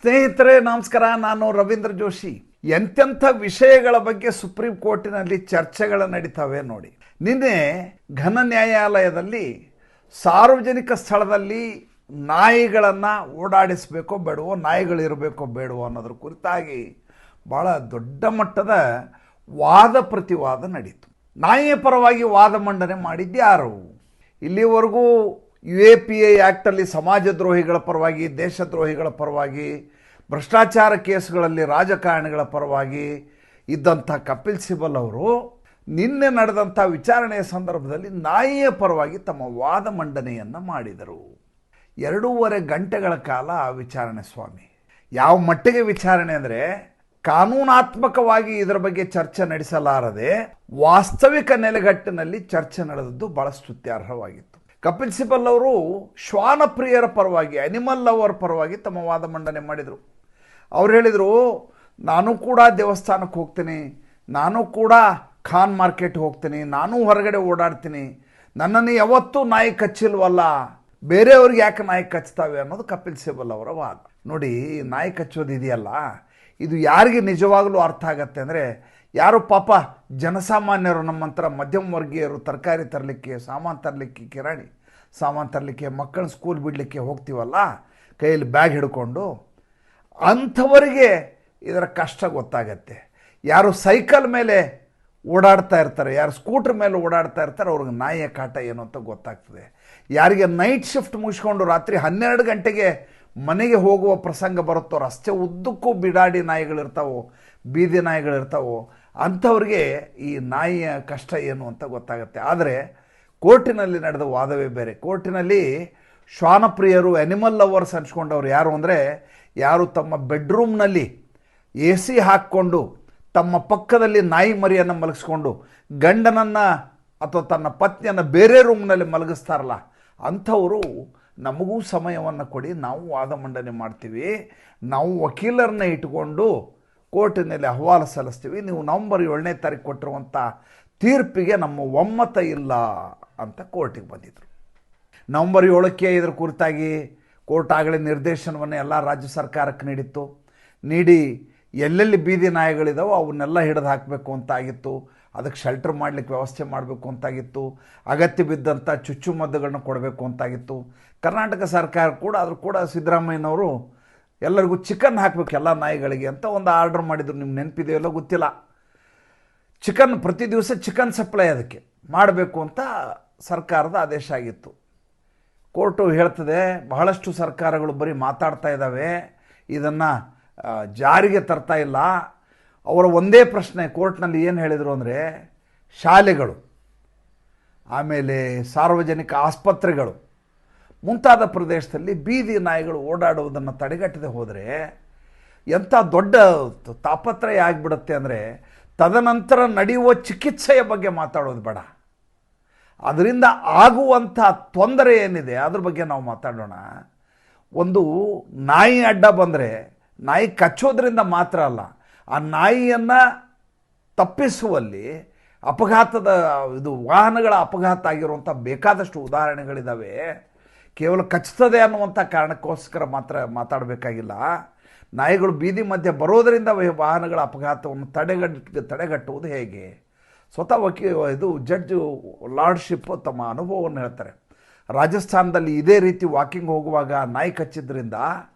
ಸ್ನೇಹಿತರೆ ನಮಸ್ಕಾರ. ನಾನು ರವೀಂದ್ರ ಜೋಶಿ. ಎಂತೆಂಥ ವಿಷಯಗಳ ಬಗ್ಗೆ ಸುಪ್ರೀಂ ಕೋರ್ಟಿನಲ್ಲಿ ಚರ್ಚೆಗಳು ನಡೀತವೆ ನೋಡಿ. ನಿನ್ನೆ ಘನ ನ್ಯಾಯಾಲಯದಲ್ಲಿ ಸಾರ್ವಜನಿಕ ಸ್ಥಳದಲ್ಲಿ ನಾಯಿಗಳನ್ನು ಓಡಾಡಿಸಬೇಕೋ ಬೇಡವೋ, ನಾಯಿಗಳಿರಬೇಕೋ ಬೇಡವೋ ಅನ್ನೋದ್ರ ಕುರಿತಾಗಿ ಭಾಳ ದೊಡ್ಡ ಮಟ್ಟದ ವಾದ ಪ್ರತಿವಾದ ನಡೀತು. ನಾಯಿಯ ಪರವಾಗಿ ವಾದ ಮಂಡನೆ ಮಾಡಿದ್ಯಾರು? ಇಲ್ಲಿವರೆಗೂ UAPA ಆ್ಯಕ್ಟಲ್ಲಿ ಸಮಾಜದ್ರೋಹಿಗಳ ಪರವಾಗಿ, ದೇಶದ್ರೋಹಿಗಳ ಪರವಾಗಿ, ಭ್ರಷ್ಟಾಚಾರ ಕೇಸುಗಳಲ್ಲಿ ರಾಜಕಾರಣಿಗಳ ಪರವಾಗಿ ಇದ್ದಂಥ ಕಪಿಲ್ ಸಿಬಲ್ ಅವರು ನಿನ್ನೆ ನಡೆದಂಥ ವಿಚಾರಣೆಯ ಸಂದರ್ಭದಲ್ಲಿ ನಾಯಿಯ ಪರವಾಗಿ ತಮ್ಮ ವಾದ ಮಂಡನೆಯನ್ನು ಮಾಡಿದರು. 2.5 ಗಂಟೆಗಳ ಕಾಲ ಆ ವಿಚಾರಣೆ ಸ್ವಾಮಿ. ಯಾವ ಮಟ್ಟಿಗೆ ವಿಚಾರಣೆ ಅಂದರೆ, ಕಾನೂನಾತ್ಮಕವಾಗಿ ಇದರ ಬಗ್ಗೆ ಚರ್ಚೆ ನಡೆಸಲಾರದೆ ವಾಸ್ತವಿಕ ನೆಲೆಗಟ್ಟಿನಲ್ಲಿ ಚರ್ಚೆ ನಡೆದದ್ದು ಭಾಳ ಸ್ತುತ್ಯಾರ್ಹವಾಗಿತ್ತು. ಕಪಿಲ್ ಸಿಬಲ್ ಅವರು ಶ್ವಾನ ಪ್ರಿಯರ ಪರವಾಗಿ, ಅನಿಮಲ್ ಲವರ್ ಪರವಾಗಿ ತಮ್ಮ ವಾದ ಮಂಡನೆ ಮಾಡಿದರು. ಅವ್ರು ಹೇಳಿದರು, ನಾನು ಕೂಡ ದೇವಸ್ಥಾನಕ್ಕೆ ಹೋಗ್ತೀನಿ, ನಾನು ಕೂಡ ಖಾನ್ ಮಾರ್ಕೆಟ್ ಹೋಗ್ತೀನಿ, ನಾನು ಹೊರಗಡೆ ಓಡಾಡ್ತೀನಿ, ನನ್ನನ್ನು ಯಾವತ್ತೂ ನಾಯಿ ಕಚ್ಚಿಲ್ವಲ್ಲ, ಬೇರೆಯವ್ರಿಗೆ ಯಾಕೆ ನಾಯಿ ಕಚ್ತಾವೆ ಅನ್ನೋದು ಕಪಿಲ್ ಸಿಬಲ್ ಅವರ ವಾದ. ನೋಡಿ, ನಾಯಿ ಕಚ್ಚೋದು ಇದೆಯಲ್ಲ, ಇದು ಯಾರಿಗೆ ನಿಜವಾಗಲೂ ಅರ್ಥ ಆಗತ್ತೆ ಅಂದರೆ, ಯಾರು ಪಾಪ ಜನಸಾಮಾನ್ಯರು, ನಮ್ಮಂತರ ಮಧ್ಯಮ ವರ್ಗೀಯರು ತರಕಾರಿ ತರಲಿಕ್ಕೆ, ಸಾಮಾನು ತರಲಿಕ್ಕೆ, ಕಿರಾಣಿ ಸಾಮಾನು ತರಲಿಕ್ಕೆ, ಮಕ್ಕಳ ಸ್ಕೂಲ್ ಬಿಡಲಿಕ್ಕೆ ಹೋಗ್ತೀವಲ್ಲ ಕೈಯಲ್ಲಿ ಬ್ಯಾಗ್ ಹಿಡ್ಕೊಂಡು, ಅಂಥವರಿಗೆ ಇದರ ಕಷ್ಟ ಗೊತ್ತಾಗತ್ತೆ. ಯಾರು ಸೈಕಲ್ ಮೇಲೆ ಓಡಾಡ್ತಾ ಇರ್ತಾರೆ, ಯಾರು ಸ್ಕೂಟ್ರ್ ಮೇಲೆ ಓಡಾಡ್ತಾ ಇರ್ತಾರೆ, ಅವ್ರಿಗೆ ನಾಯಿಯ ಕಾಟ ಏನು ಅಂತ ಗೊತ್ತಾಗ್ತದೆ. ಯಾರಿಗೆ ನೈಟ್ ಶಿಫ್ಟ್ ಮುಗಿಸ್ಕೊಂಡು ರಾತ್ರಿ 12 ಗಂಟೆಗೆ ಮನೆಗೆ ಹೋಗುವ ಪ್ರಸಂಗ ಬರುತ್ತೋ, ರಸ್ತೆ ಉದ್ದಕ್ಕೂ ಬಿಡಾಡಿ ನಾಯಿಗಳಿರ್ತಾವೋ, ಬೀದಿ ನಾಯಿಗಳಿರ್ತಾವೋ, ಅಂಥವ್ರಿಗೆ ಈ ನಾಯಿಯ ಕಷ್ಟ ಏನು ಅಂತ ಗೊತ್ತಾಗುತ್ತೆ. ಆದರೆ ಕೋರ್ಟಿನಲ್ಲಿ ನಡೆದ ವಾದವೇ ಬೇರೆ. ಕೋರ್ಟಿನಲ್ಲಿ ಶ್ವಾನಪ್ರಿಯರು, ಅನಿಮಲ್ ಲವರ್ಸ್ ಅನ್ಸ್ಕೊಂಡವ್ರು ಯಾರು ಅಂದರೆ, ಯಾರು ತಮ್ಮ ಬೆಡ್ರೂಮ್ನಲ್ಲಿ AC ಹಾಕ್ಕೊಂಡು ತಮ್ಮ ಪಕ್ಕದಲ್ಲಿ ನಾಯಿ ಮರಿಯನ್ನು ಮಲಗಿಸ್ಕೊಂಡು ಗಂಡನನ್ನು ಅಥವಾ ತನ್ನ ಪತ್ನಿಯನ್ನು ಬೇರೆ ರೂಮ್ನಲ್ಲಿ ಮಲಗಿಸ್ತಾರಲ್ಲ, ಅಂಥವರು ನಮಗೂ ಸಮಯವನ್ನು ಕೊಡಿ, ನಾವು ವಾದ ಮಂಡನೆ ಮಾಡ್ತೀವಿ, ನಾವು ವಕೀಲರನ್ನ ಇಟ್ಕೊಂಡು ಕೋರ್ಟಿನಲ್ಲಿ ಅಹವಾಲು ಸಲ್ಲಿಸ್ತೀವಿ, ನೀವು ನವಂಬರ್ 7ನೇ ತಾರೀಕು ಕೊಟ್ಟಿರುವಂಥ ತೀರ್ಪಿಗೆ ನಮ್ಮ ಒಮ್ಮತ ಇಲ್ಲ ಅಂತ ಕೋರ್ಟಿಗೆ ಬಂದಿದ್ದರು. ನವಂಬರ್ 7ಕ್ಕೆ ಇದರ ಕುರಿತಾಗಿ ಕೋರ್ಟ್ ಆಗಲೇ ನಿರ್ದೇಶನವನ್ನು ಎಲ್ಲ ರಾಜ್ಯ ಸರ್ಕಾರಕ್ಕೆ ನೀಡಿತ್ತು. ನೀಡಿ ಎಲ್ಲೆಲ್ಲಿ ಬೀದಿ ನಾಯಿಗಳಿದಾವೋ ಅವನ್ನೆಲ್ಲ ಹಿಡಿದು ಹಾಕಬೇಕು ಅಂತಾಗಿತ್ತು, ಅದಕ್ಕೆ ಶೆಲ್ಟರ್ ಮಾಡಲಿಕ್ಕೆ ವ್ಯವಸ್ಥೆ ಮಾಡಬೇಕು ಅಂತಾಗಿತ್ತು, ಅಗತ್ಯ ಬಿದ್ದಂಥ ಚುಚ್ಚುಮದ್ದುಗಳನ್ನ ಕೊಡಬೇಕು ಅಂತಾಗಿತ್ತು. ಕರ್ನಾಟಕ ಸರ್ಕಾರ ಕೂಡ ಅದ್ರ ಕೂಡ ಸಿದ್ದರಾಮಯ್ಯನವರು ಎಲ್ಲರಿಗೂ ಚಿಕನ್ ಹಾಕಬೇಕು ಎಲ್ಲ ನಾಯಿಗಳಿಗೆ ಅಂತ ಒಂದು ಆರ್ಡರ್ ಮಾಡಿದ್ರು. ನಿಮ್ಗೆ ನೆನಪಿದೆಯಲ್ಲ ಗೊತ್ತಿಲ್ಲ. ಚಿಕನ್ ಪ್ರತಿ ದಿವಸ ಚಿಕನ್ ಸಪ್ಲೈ ಅದಕ್ಕೆ ಮಾಡಬೇಕು ಅಂತ ಸರ್ಕಾರದ ಆದೇಶ ಆಗಿತ್ತು. ಕೋರ್ಟು ಹೇಳ್ತದೆ, ಬಹಳಷ್ಟು ಸರ್ಕಾರಗಳು ಬರೀ ಮಾತಾಡ್ತಾ ಇದ್ದಾವೆ, ಇದನ್ನು ಜಾರಿಗೆ ತರ್ತಾ ಇಲ್ಲ. ಅವರ ಒಂದೇ ಪ್ರಶ್ನೆ ಕೋರ್ಟ್ನಲ್ಲಿ ಏನು ಹೇಳಿದರು ಅಂದರೆ, ಶಾಲೆಗಳು, ಆಮೇಲೆ ಸಾರ್ವಜನಿಕ ಆಸ್ಪತ್ರೆಗಳು ಮುಂತಾದ ಪ್ರದೇಶದಲ್ಲಿ ಬೀದಿ ನಾಯಿಗಳು ಓಡಾಡುವುದನ್ನು ತಡೆಗಟ್ಟದೆ ಹೋದರೆ ಎಂಥ ದೊಡ್ಡ ತಾಪತ್ರಯ ಆಗಿಬಿಡುತ್ತೆ ಅಂದರೆ, ತದನಂತರ ನಡೆಯುವ ಚಿಕಿತ್ಸೆಯ ಬಗ್ಗೆ ಮಾತಾಡೋದು ಬೇಡ, ಅದರಿಂದ ಆಗುವಂಥ ತೊಂದರೆ ಏನಿದೆ ಅದ್ರ ಬಗ್ಗೆ ನಾವು ಮಾತಾಡೋಣ. ಒಂದು ನಾಯಿ ಅಡ್ಡ ಬಂದರೆ ನಾಯಿ ಕಚ್ಚೋದ್ರಿಂದ ಮಾತ್ರ ಅಲ್ಲ, ಆ ನಾಯಿಯನ್ನು ತಪ್ಪಿಸುವಲ್ಲಿ ಅಪಘಾತದ ವಾಹನಗಳ ಅಪಘಾತ ಆಗಿರುವಂಥ ಬೇಕಾದಷ್ಟು ಉದಾಹರಣೆಗಳಿದ್ದಾವೆ. ಕೇವಲ ಕಚ್ತದೆ ಅನ್ನುವಂಥ ಕಾರಣಕ್ಕೋಸ್ಕರ ಮಾತ್ರ ಮಾತಾಡಬೇಕಾಗಿಲ್ಲ. ನಾಯಿಗಳು ಬೀದಿ ಮಧ್ಯೆ ಬರೋದರಿಂದ ವಾಹನಗಳ ಅಪಘಾತವನ್ನು ತಡೆಗಟ್ಟುವುದು ಹೇಗೆ? ಸ್ವತಃ ಜಡ್ಜ್ ಲಾರ್ಡ್ಶಿಪ್ ತಮ್ಮ ಅನುಭವವನ್ನು ಹೇಳ್ತಾರೆ. ರಾಜಸ್ಥಾನದಲ್ಲಿ ಇದೇ ರೀತಿ ವಾಕಿಂಗ್ ಹೋಗುವಾಗ ನಾಯಿ ಕಚ್ಚಿದ್ರಿಂದ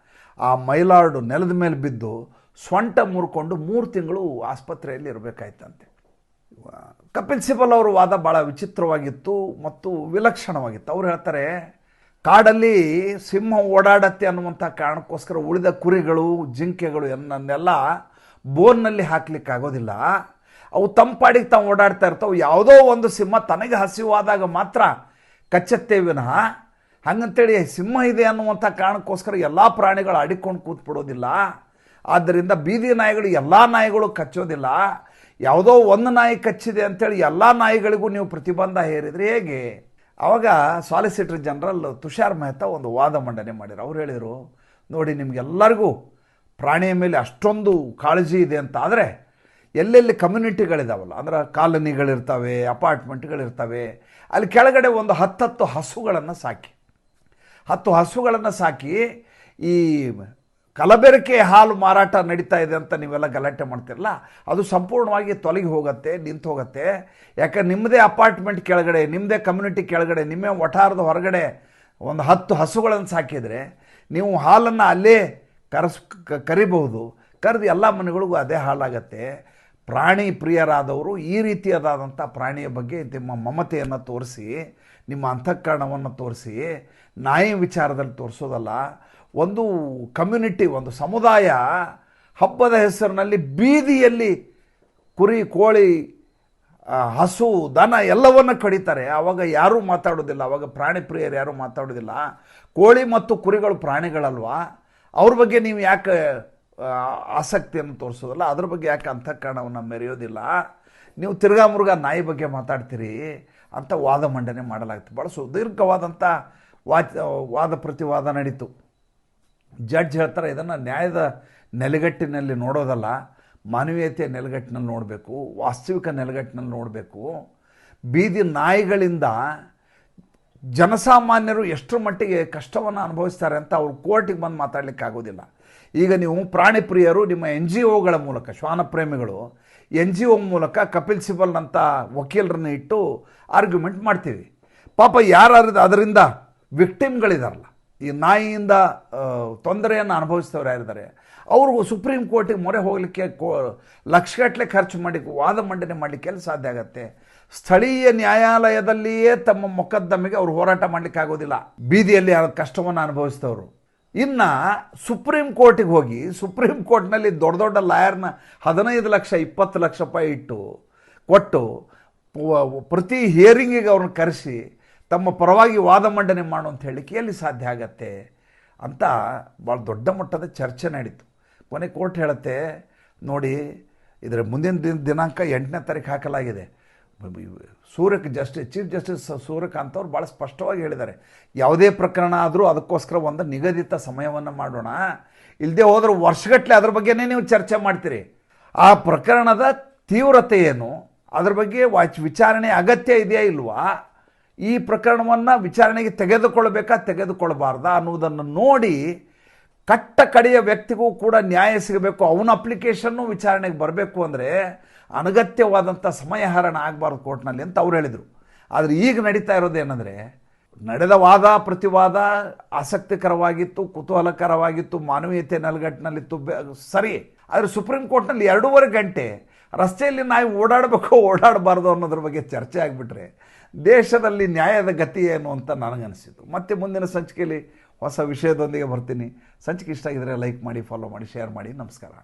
ಆ ಮೈಲಾರ್ಡು ನೆಲದ ಮೇಲೆ ಬಿದ್ದು ಸೊಂಟ ಮುರ್ಕೊಂಡು 3 ತಿಂಗಳು ಆಸ್ಪತ್ರೆಯಲ್ಲಿ ಇರಬೇಕಾಯ್ತಂತೆ. ಕಪಿಲ್ ಸಿಬಲ್ ಅವರು ವಾದ ಭಾಳ ವಿಚಿತ್ರವಾಗಿತ್ತು ಮತ್ತು ವಿಲಕ್ಷಣವಾಗಿತ್ತು. ಅವ್ರು ಹೇಳ್ತಾರೆ, ಕಾಡಲ್ಲಿ ಸಿಂಹ ಓಡಾಡತ್ತೆ ಅನ್ನುವಂಥ ಕಾರಣಕ್ಕೋಸ್ಕರ ಉಳಿದ ಕುರಿಗಳು, ಜಿಂಕೆಗಳು ಅನ್ನನ್ನೆಲ್ಲ ಬೋನ್ನಲ್ಲಿ ಹಾಕ್ಲಿಕ್ಕೆ ಆಗೋದಿಲ್ಲ, ಅವು ತಂಪಾಡಿಗೆ ತಾವು ಓಡಾಡ್ತಾ ಇರ್ತಾವೆ. ಯಾವುದೋ ಒಂದು ಸಿಂಹ ತನಗೆ ಹಸಿವಾದಾಗ ಮಾತ್ರ ಕಚ್ಚತ್ತೆ ವಿನಃ, ಹಾಗಂತೇಳಿ ಸಿಂಹ ಇದೆ ಅನ್ನುವಂಥ ಕಾರಣಕ್ಕೋಸ್ಕರ ಎಲ್ಲ ಪ್ರಾಣಿಗಳು ಆಡಿಕೊಂಡು ಕೂತ್ಬಿಡೋದಿಲ್ಲ. ಆದ್ದರಿಂದ ಬೀದಿ ನಾಯಿಗಳು ಎಲ್ಲ ನಾಯಿಗಳು ಕಚ್ಚೋದಿಲ್ಲ. ಯಾವುದೋ ಒಂದು ನಾಯಿ ಕಚ್ಚಿದೆ ಅಂಥೇಳಿ ಎಲ್ಲ ನಾಯಿಗಳಿಗೂ ನೀವು ಪ್ರತಿಬಂಧ ಹೇರಿದರೆ ಹೇಗೆ? ಆವಾಗ ಸಾಲಿಸಿಟರ್ ಜನರಲ್ ತುಷಾರ್ ಮೆಹ್ತಾ ಒಂದು ವಾದ ಮಂಡನೆ ಮಾಡಿದ್ರು. ಅವ್ರು ಹೇಳಿದರು, ನೋಡಿ, ನಿಮಗೆಲ್ಲರಿಗೂ ಪ್ರಾಣಿಯ ಮೇಲೆ ಅಷ್ಟೊಂದು ಕಾಳಜಿ ಇದೆ ಅಂತ ಆದರೆ, ಎಲ್ಲೆಲ್ಲಿ ಕಮ್ಯುನಿಟಿಗಳಿದಾವಲ್ಲ, ಅಂದ್ರೆ ಕಾಲೋನಿಗಳಿರ್ತವೆ, ಅಪಾರ್ಟ್ಮೆಂಟ್ಗಳಿರ್ತವೆ, ಅಲ್ಲಿ ಕೆಳಗಡೆ ಒಂದು 10 ಹಸುಗಳನ್ನು ಸಾಕಿ ಈ ಕಲಬೆರಕೆ ಹಾಲು ಮಾರಾಟ ನಡೀತಾ ಇದೆ ಅಂತ ನೀವೆಲ್ಲ ಗಲಾಟೆ ಮಾಡ್ತಿರಲ್ಲ, ಅದು ಸಂಪೂರ್ಣವಾಗಿ ತೊಲಗಿ ಹೋಗುತ್ತೆ, ನಿಂತು ಹೋಗುತ್ತೆ. ಯಾಕಂದ್ರೆ ನಿಮ್ಮದೇ ಅಪಾರ್ಟ್ಮೆಂಟ್ ಕೆಳಗಡೆ, ನಿಮ್ಮದೇ ಕಮ್ಯುನಿಟಿ ಕೆಳಗಡೆ, ನಿಮ್ಮ ವಠಾರದ ಹೊರಗಡೆ ಒಂದು 10 ಹಸುಗಳನ್ನು ಸಾಕಿದರೆ ನೀವು ಹಾಲನ್ನು ಅಲ್ಲೇ ಕರಿಬಹುದು. ಕರೆದು ಎಲ್ಲ ಮನೆಗಳಿಗೂ ಅದೇ ಹಾಲಾಗತ್ತೆ. ಪ್ರಾಣಿ ಪ್ರಿಯರಾದವರು ಈ ರೀತಿಯಾದಂಥ ಪ್ರಾಣಿಯ ಬಗ್ಗೆ ನಿಮ್ಮ ಮಮತೆಯನ್ನು ತೋರಿಸಿ, ನಿಮ್ಮ ಅಂತಃಕರಣವನ್ನು ತೋರಿಸಿ, ನಾಯಿ ವಿಚಾರದಲ್ಲಿ ತೋರಿಸೋದಲ್ಲ. ಒಂದು ಕಮ್ಯುನಿಟಿ, ಒಂದು ಸಮುದಾಯ ಹಬ್ಬದ ಹೆಸರಿನಲ್ಲಿ ಬೀದಿಯಲ್ಲಿ ಕುರಿ, ಕೋಳಿ, ಹಸು, ದನ ಎಲ್ಲವನ್ನು ಕಡಿತಾರೆ. ಆವಾಗ ಯಾರೂ ಮಾತಾಡೋದಿಲ್ಲ. ಆವಾಗ ಪ್ರಾಣಿ ಪ್ರಿಯರು ಯಾರೂ ಮಾತಾಡೋದಿಲ್ಲ. ಕೋಳಿ ಮತ್ತು ಕುರಿಗಳು ಪ್ರಾಣಿಗಳಲ್ವಾ, ಅವ್ರ ಬಗ್ಗೆ ನೀವು ಯಾಕೆ ಆಸಕ್ತಿಯನ್ನು ತೋರಿಸೋದಿಲ್ಲ? ಅದ್ರ ಬಗ್ಗೆ ಯಾಕೆ ಅಂತಃಕರಣವನ್ನು ಮೆರೆಯೋದಿಲ್ಲ? ನೀವು ತಿರ್ಗಾ ಮುರುಗಾ ನಾಯಿ ಬಗ್ಗೆ ಮಾತಾಡ್ತೀರಿ ಅಂತ ವಾದ ಮಂಡನೆ ಮಾಡಲಾಗ್ತದೆ. ಭಾಳ ಸುದೀರ್ಘವಾದಂಥ ವಾದ ಪ್ರತಿವಾದ ನಡೀತು. ಜಡ್ಜ್ ಹೇಳ್ತಾರೆ, ಇದನ್ನು ನ್ಯಾಯದ ನೆಲೆಗಟ್ಟಿನಲ್ಲಿ ನೋಡೋದಲ್ಲ, ಮಾನವೀಯತೆಯ ನೆಲೆಗಟ್ಟಿನಲ್ಲಿ ನೋಡಬೇಕು, ವಾಸ್ತವಿಕ ನೆಲೆಗಟ್ಟಿನಲ್ಲಿ ನೋಡಬೇಕು. ಬೀದಿ ನಾಯಿಗಳಿಂದ ಜನಸಾಮಾನ್ಯರು ಎಷ್ಟರ ಮಟ್ಟಿಗೆ ಕಷ್ಟವನ್ನು ಅನುಭವಿಸ್ತಾರೆ ಅಂತ ಅವ್ರು ಕೋರ್ಟಿಗೆ ಬಂದು ಮಾತಾಡಲಿಕ್ಕೆ ಆಗೋದಿಲ್ಲ. ಈಗ ನೀವು ಪ್ರಾಣಿ ಪ್ರಿಯರು ನಿಮ್ಮ NGOಗಳ ಮೂಲಕ, ಶ್ವಾನ ಪ್ರೇಮಿಗಳು NGO ಮೂಲಕ ಕಪಿಲ್ ಸಿಬಲ್ನಂಥ ವಕೀಲರನ್ನು ಇಟ್ಟು ಆರ್ಗ್ಯುಮೆಂಟ್ ಮಾಡ್ತೀವಿ. ಪಾಪ ಯಾರು ಅದರಿಂದ ವಿಕ್ಟಿಮ್ಗಳಿದಾರಲ್ಲ, ಈ ನಾಯಿಯಿಂದ ತೊಂದರೆಯನ್ನು ಅನುಭವಿಸ್ತವ್ರು ಯಾರಿದ್ದಾರೆ, ಅವ್ರಿಗೂ ಸುಪ್ರೀಂ ಕೋರ್ಟಿಗೆ ಮೊರೆ ಹೋಗಲಿಕ್ಕೆ ಲಕ್ಷಗಟ್ಟಲೆ ಖರ್ಚು ಮಾಡಿ ವಾದ ಮಂಡನೆ ಮಾಡಲಿಕ್ಕೆಲ್ಲ ಸಾಧ್ಯ ಆಗತ್ತೆ. ಸ್ಥಳೀಯ ನ್ಯಾಯಾಲಯದಲ್ಲಿಯೇ ತಮ್ಮ ಮೊಕದ್ದಮೆಗೆ ಅವರು ಹೋರಾಟ ಮಾಡಲಿಕ್ಕೆ ಆಗೋದಿಲ್ಲ, ಬೀದಿಯಲ್ಲಿ ಕಷ್ಟವನ್ನು ಅನುಭವಿಸ್ತವರು. ಇನ್ನು ಸುಪ್ರೀಂ ಕೋರ್ಟಿಗೆ ಹೋಗಿ ಸುಪ್ರೀಂ ಕೋರ್ಟ್ನಲ್ಲಿ ದೊಡ್ಡ ದೊಡ್ಡ ಲಾಯರ್ನ 15 ಲಕ್ಷ 20 ಲಕ್ಷ ರೂಪಾಯಿ ಕೊಟ್ಟು ಪ್ರತಿ ಹಿಯರಿಂಗಿಗೆ ಅವ್ರನ್ನ ಕರೆಸಿ ತಮ್ಮ ಪರವಾಗಿ ವಾದ ಮಂಡನೆ ಮಾಡು ಅಂತ ಹೇಳಲಿಕ್ಕೆ ಎಲ್ಲಿ ಸಾಧ್ಯ ಆಗತ್ತೆ ಅಂತ ಭಾಳ ದೊಡ್ಡ ಮಟ್ಟದ ಚರ್ಚೆ ನಡೀತು. ಕೊನೆ ಕೋರ್ಟ್ ಹೇಳುತ್ತೆ, ನೋಡಿ ಇದರ ಮುಂದಿನ ದಿನಾಂಕ 8ನೇ ತಾರೀಕು ಹಾಕಲಾಗಿದೆ. ಚೀಫ್ ಜಸ್ಟಿಸ್ ಸೂರ್ಯಕಾಂತ್ ಅವರು ಭಾಳ ಸ್ಪಷ್ಟವಾಗಿ ಹೇಳಿದ್ದಾರೆ, ಯಾವುದೇ ಪ್ರಕರಣ ಆದರೂ ಅದಕ್ಕೋಸ್ಕರ ಒಂದು ನಿಗದಿತ ಸಮಯವನ್ನು ಮಾಡೋಣ, ಇಲ್ಲದೆ ಹೋದ್ರೆ ವರ್ಷಗಟ್ಟಲೆ ಅದ್ರ ಬಗ್ಗೆನೇ ನೀವು ಚರ್ಚೆ ಮಾಡ್ತೀರಿ. ಆ ಪ್ರಕರಣದ ತೀವ್ರತೆ ಏನು, ಅದ್ರ ಬಗ್ಗೆ ವಿಚಾರಣೆ ಅಗತ್ಯ ಇದೆಯಾ ಇಲ್ವಾ, ಈ ಪ್ರಕರಣವನ್ನು ವಿಚಾರಣೆಗೆ ತೆಗೆದುಕೊಳ್ಬಾರ್ದಾ ಅನ್ನೋದನ್ನು ನೋಡಿ ಕಟ್ಟ ಕಡೆಯ ವ್ಯಕ್ತಿಗೂ ಕೂಡ ನ್ಯಾಯ ಸಿಗಬೇಕು. ಅವನ ಅಪ್ಲಿಕೇಶನ್ನು ವಿಚಾರಣೆಗೆ ಬರಬೇಕು ಅಂದರೆ ಅನಗತ್ಯವಾದಂಥ ಸಮಯಹರಣ ಆಗಬಾರ್ದು ಕೋರ್ಟ್ನಲ್ಲಿ ಅಂತ ಅವ್ರು ಹೇಳಿದರು. ಆದರೆ ಈಗ ನಡೀತಾ ಇರೋದೇನೆಂದರೆ, ನಡೆದ ವಾದ ಪ್ರತಿವಾದ ಆಸಕ್ತಿಕರವಾಗಿತ್ತು, ಕುತೂಹಲಕರವಾಗಿತ್ತು, ಮಾನವೀಯತೆ ನೆಲೆಗಟ್ಟಿನಲ್ಲಿತ್ತು, ಸರಿ. ಆದರೆ ಸುಪ್ರೀಂ ಕೋರ್ಟ್ನಲ್ಲಿ 2.5 ಗಂಟೆ ರಸ್ತೆಯಲ್ಲಿ ನಾವು ಓಡಾಡಬಾರ್ದು ಅನ್ನೋದ್ರ ಬಗ್ಗೆ ಚರ್ಚೆ ಆಗಿಬಿಟ್ರೆ ದೇಶದಲ್ಲಿ ನ್ಯಾಯದ ಗತಿ ಏನು ಅಂತ ನನಗನ್ನಿಸಿತು. ಮತ್ತೆ ಮುಂದಿನ ಸಂಚಿಕೆಯಲ್ಲಿ ಹೊಸ ವಿಷಯದೊಂದಿಗೆ ಬರ್ತೀನಿ. ಸಂಚಿಕೆ ಇಷ್ಟ ಆಗಿದರೆ ಲೈಕ್ ಮಾಡಿ, ಫಾಲೋ ಮಾಡಿ, ಶೇರ್ ಮಾಡಿ. ನಮಸ್ಕಾರ.